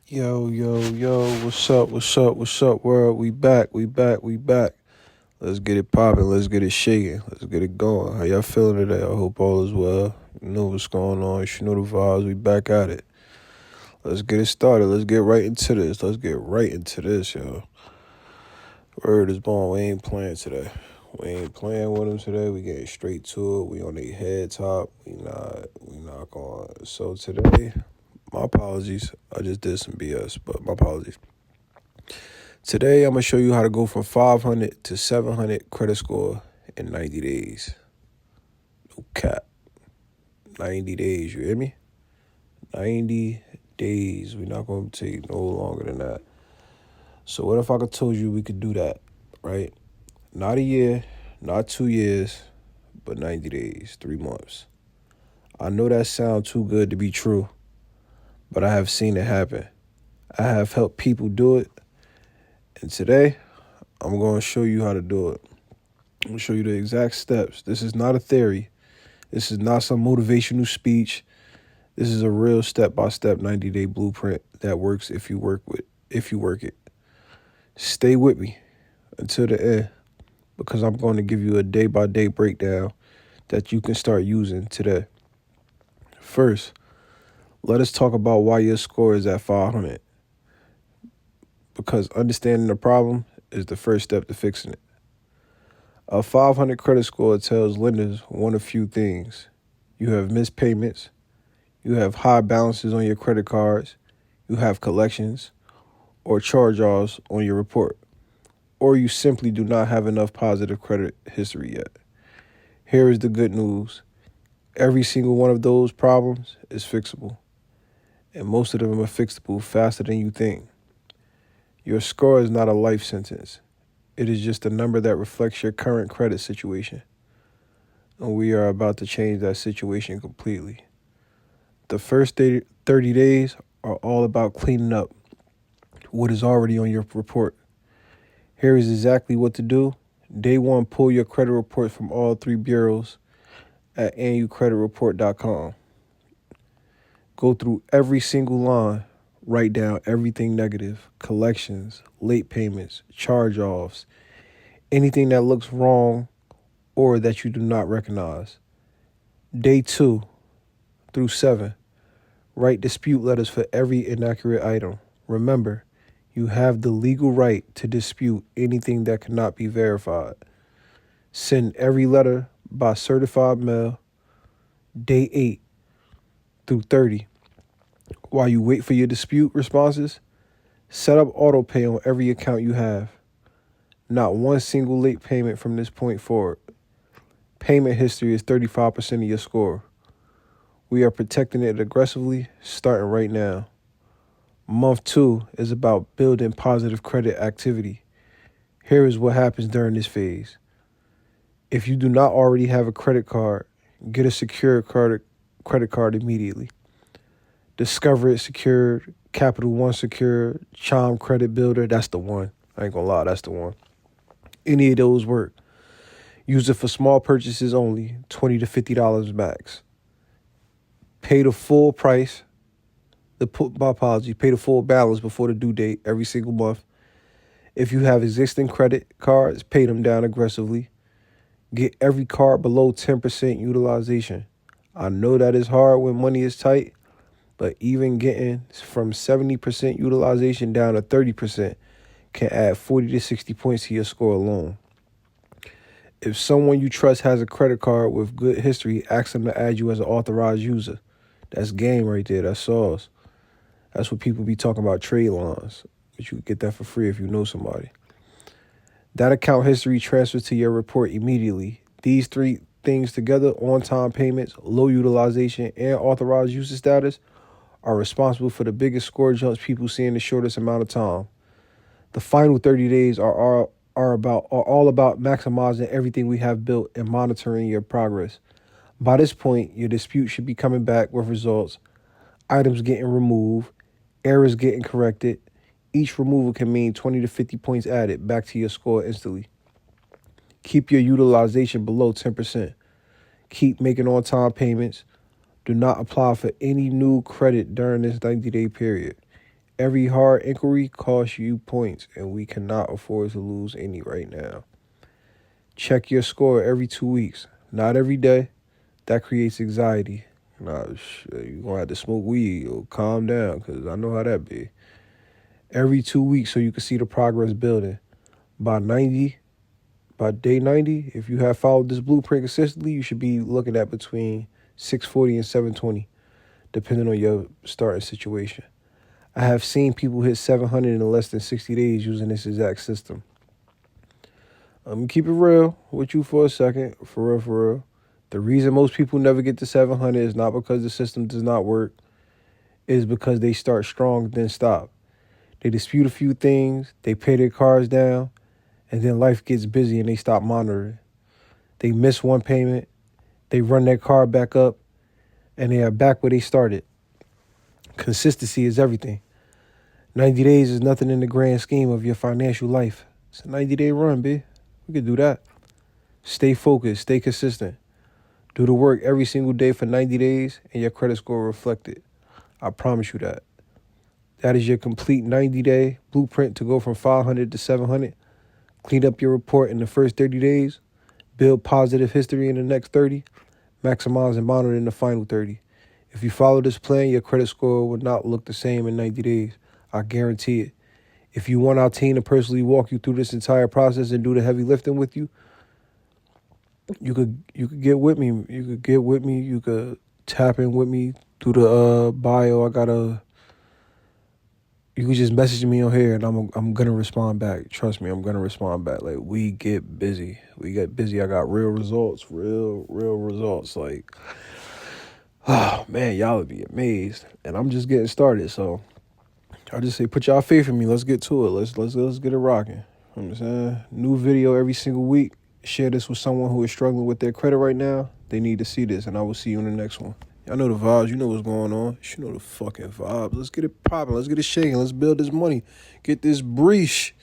Yo, what's up, world? We back. Let's get it popping, let's get it shaking, let's get it going. How y'all feeling today? I hope all is well. You know what's going on, you know the vibes, we back at it. Let's get it started, let's get right into this, yo. Word is born, we ain't playing today. We ain't playing with them today, we getting straight to it, we on their head top, we not going. So today, my apologies, I just did some BS, but my apologies. Today, I'm going to show you how to go from 500 to 700 credit score in 90 days. No cap. 90 days, you hear me? 90 days. We're not going to take no longer than that. So what if I could told you we could do that, right? Not a year, not 2 years, but 90 days, 3 months. I know that sounds too good to be true, but I have seen it happen. I have helped people do it, and today, I'm going to show you how to do it. I'm going to show you the exact steps. This is not a theory. This is not some motivational speech. This is a real step-by-step 90-day blueprint that works if you work it. Stay with me until the end because I'm going to give you a day-by-day breakdown that you can start using today. First, let us talk about why your score is at 500 because understanding the problem is the first step to fixing it. A 500 credit score tells lenders one of few things. You have missed payments, you have high balances on your credit cards, you have collections or charge-offs on your report, or you simply do not have enough positive credit history yet. Here is the good news. Every single one of those problems is fixable, and most of them are fixable faster than you think. Your score is not a life sentence. It is just a number that reflects your current credit situation. And we are about to change that situation completely. The first 30 days are all about cleaning up what is already on your report. Here is exactly what to do. Day 1, pull your credit report from all 3 bureaus at annualcreditreport.com. Go through every single line. Write down everything negative, collections, late payments, charge-offs, anything that looks wrong or that you do not recognize. Day 2 through 7, write dispute letters for every inaccurate item. Remember, you have the legal right to dispute anything that cannot be verified. Send every letter by certified mail. Day 8 through 30. While you wait for your dispute responses, set up auto pay on every account you have. Not one single late payment from this point forward. Payment history is 35% of your score. We are protecting it aggressively, starting right now. Month 2 is about building positive credit activity. Here is what happens during this phase. If you do not already have a credit card, get a secured credit card immediately. Discover It secured, Capital One secured, Chime Credit Builder, that's the one. I ain't gonna lie, that's the one. Any of those work. Use it for small purchases only, $20 to $50 max. Pay the full price, pay the full balance before the due date every single month. If you have existing credit cards, pay them down aggressively. Get every card below 10% utilization. I know that is hard when money is tight, but even getting from 70% utilization down to 30% can add 40 to 60 points to your score alone. If someone you trust has a credit card with good history, ask them to add you as an authorized user. That's game right there. That's sauce. That's what people be talking about, trade lines. But you can get that for free if you know somebody. That account history transfers to your report immediately. These 3 things together, on-time payments, low utilization, and authorized user status, are responsible for the biggest score jumps people see in the shortest amount of time. The final 30 days are all about maximizing everything we have built and monitoring your progress. By this point, your dispute should be coming back with results, items getting removed, errors getting corrected. Each removal can mean 20 to 50 points added back to your score instantly. Keep your utilization below 10%. Keep making on-time payments. Do not apply for any new credit during this 90-day period. Every hard inquiry costs you points, and we cannot afford to lose any right now. Check your score every 2 weeks, not every day. That creates anxiety. Nah, you're going to have to smoke weed or calm down, because I know how that be. Every 2 weeks so you can see the progress building. By day 90, if you have followed this blueprint consistently, you should be looking at between 640 and 720, depending on your starting situation. I have seen people hit 700 in less than 60 days using this exact system. I'm going to keep it real with you for a second, for real, for real. The reason most people never get to 700 is not because the system does not work. It is because they start strong, then stop. They dispute a few things, they pay their cars down, and then life gets busy and they stop monitoring. They miss one payment, they run their car back up, and they are back where they started. Consistency is everything. 90 days is nothing in the grand scheme of your financial life. It's a 90-day run, B. We could do that. Stay focused, stay consistent. Do the work every single day for 90 days, and your credit score will reflect it. I promise you that. That is your complete 90-day blueprint to go from 500 to 700. Clean up your report in the first 30 days. Build positive history in the next 30. Maximize and monitor in the final 30. If you follow this plan, your credit score will not look the same in 90 days. I guarantee it. If you want our team to personally walk you through this entire process and do the heavy lifting with you, you could get with me. You could tap in with me through the bio. You can just message me on here and I'm gonna respond back. Trust me, I'm gonna respond back. Like, we get busy. I got real results. Real results. Like, oh man, y'all would be amazed. And I'm just getting started, so I just say put y'all faith in me. Let's get to it. Let's get it rocking. You know what I'm saying? New video every single week. Share this with someone who is struggling with their credit right now. They need to see this, and I will see you in the next one. Y'all know the vibes. You know what's going on. You know the fucking vibes. Let's get it popping. Let's get it shaking. Let's build this money. Get this breesh.